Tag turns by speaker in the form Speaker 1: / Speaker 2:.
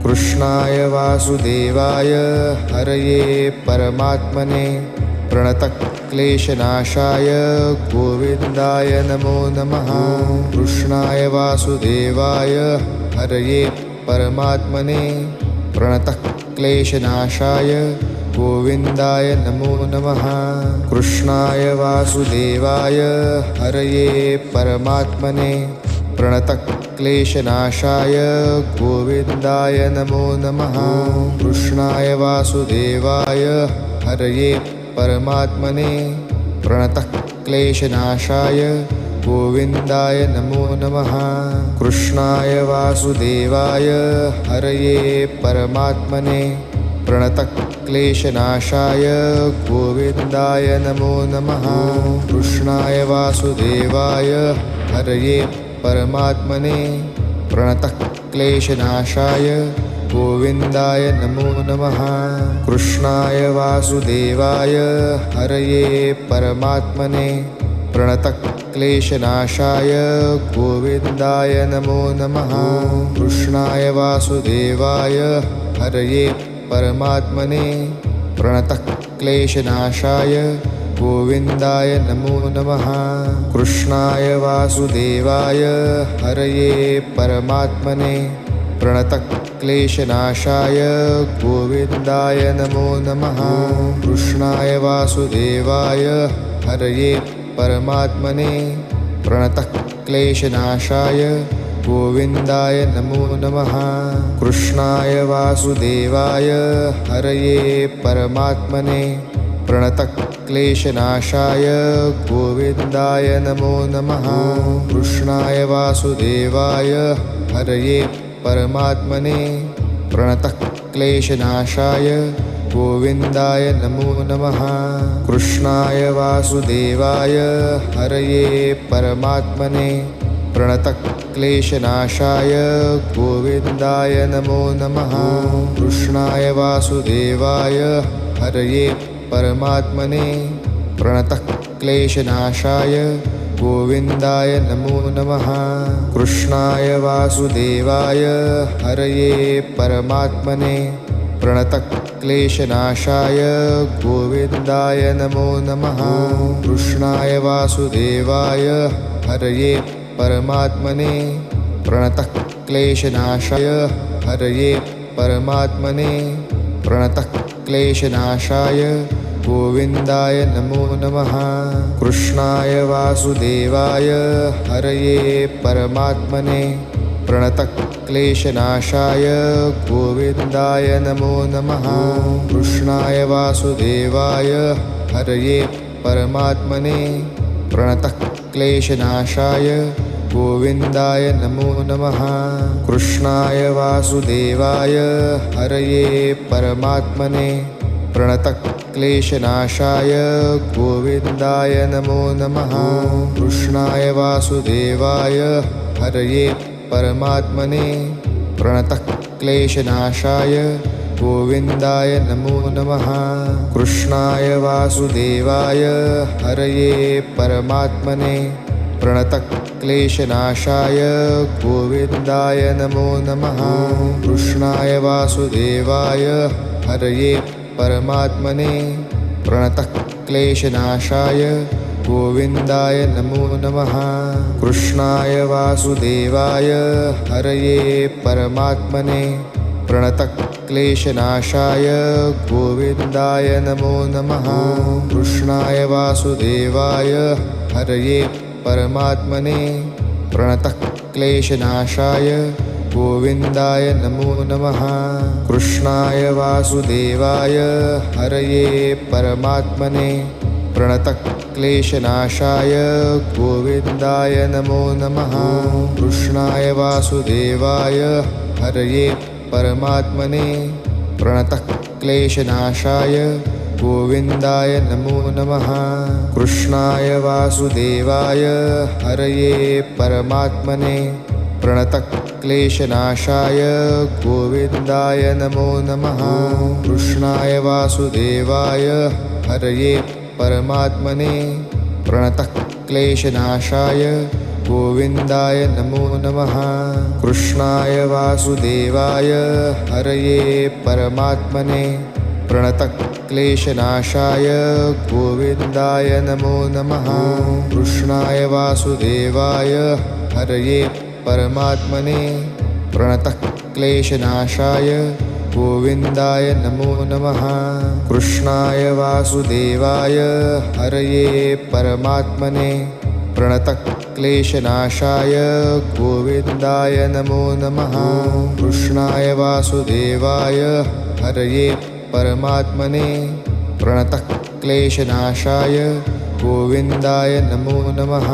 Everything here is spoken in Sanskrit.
Speaker 1: कृष्णाय वासुदेवाय हरये परमात्मने प्रणतक्लेशनाशाय गोविन्दाय नमो नमः। कृष्णाय वासुदेवाय हरये परमात्मने प्रणतक्लेशनाशाय गोविन्दाय नमो नमः। कृष्णाय वासुदेवाय हरये परमात्मने प्रणतक्लेशनाशाय गोविन्दाय नमो नमः। कृष्णाय वासुदेवाय हरये परमात्मने प्रणतक्लेशनाशाय गोविन्दाय नमो नमः। कृष्णाय वासुदेवाय हरये परमात्मने प्रणतक्लेशनाशाय गोविन्दाय नमो नमः। कृष्णाय वासुदेवाय हरये परमात्मने प्रणतक्लेशनाशाय गोविन्दाय नमो नमः। कृष्णाय वासुदेवाय हरये परमात्मने प्रणतक्लेशनाशाय गोविन्दाय नमो नमः। कृष्णाय वासुदेवाय हरये परमात्मने प्रणतक्लेशनाशाय गोविन्दाय नमो नमः। कृष्णाय वासुदेवाय हरये परमात्मने प्रणतक्लेशनाशाय गोविन्दाय नमो नमः। कृष्णाय वासुदेवाय हरये परमात्मने प्रणतक्लेशनाशाय गोविन्दाय नमो नमः। कृष्णाय वासुदेवाय हरये परमात्मने प्रणतक्लेशनाशाय गोविन्दाय नमो नमः। कृष्णाय वासुदेवाय हरये परमात्मने प्रणतक्लेशनाशाय गोविन्दाय नमो नमः। कृष्णाय वासुदेवाय हरये परमात्मने प्रणतक्लेशनाशाय गोविन्दाय नमो नमः। कृष्णाय वासुदेवाय हरये परमात्मने प्रणतक्लेशनाशाय गोविन्दाय नमो नमः। कृष्णाय वासुदेवाय हरये परमात्मने प्रणतक्लेशनाशाय गोविन्दाय नमो नमः। कृष्णाय वासुदेवाय हरये परमात्मने प्रणतक्लेशनाशाय हरये परमात्मने प्रणतक्लेशनाशाय गोविन्दाय नमो नमः। कृष्णाय वासुदेवाय हरये परमात्मने प्रणतक्लेशनाशाय गोविन्दाय नमो नमः। कृष्णाय वासुदेवाय हरये परमात्मने प्रणतक्लेशनाशाय गोविन्दाय नमो नमः। कृष्णाय वासुदेवाय हरये परमात्मने प्रणतक्लेशनाशाय गोविन्दाय नमो नमः। कृष्णाय वासुदेवाय हरये परमात्मने प्रणतक्लेशनाशाय गोविन्दाय नमो नमः। कृष्णाय वासुदेवाय हरये परमात्मने प्रणतक्लेशनाशाय गोविन्दाय नमो नमः। कृष्णाय वासुदेवाय हरये परमात्मने प्रणतक्लेशनाशाय गोविन्दाय नमो नमः। कृष्णाय वासुदेवाय हरये परमात्मने प्रणतक्लेशनाशाय गोविन्दाय नमो नमः। कृष्णाय वासुदेवाय हरये परमात्मने प्रणतक्लेशनाशाय गोविन्दाय नमो नमः। कृष्णाय वासुदेवाय हरये परमात्मने प्रणतक्लेशनाशाय गोविन्दाय नमो नमः। कृष्णाय वासुदेवाय हरये परमात्मने प्रणतक्लेशनाशाय गोविन्दाय नमो नमः। कृष्णाय वासुदेवाय हरये परमात्मने प्रणतक्लेशनाशाय गोविन्दाय नमो नमः। कृष्णाय वासुदेवाय हरये परमात्मने प्रणतक्लेशनाशाय गोविन्दाय नमो नमः कृष्णाय वासुदेवाय हरये परमात्मने प्रणतक्लेशनाशाय गोविन्दाय नमो नमः कृष्णाय वासुदेवाय हरये परमात्मने प्रणतक्लेशनाशाय गोविन्दाय नमो नमः कृष्णाय वासुदेवाय हरये परमात्मने प्रणतक्लेशनाशाय गोविन्दाय नमो नमः कृष्णाय वासुदेवाय हरये परमात्मने प्रणतक्लेशनाशाय गोविन्दाय नमो नमः।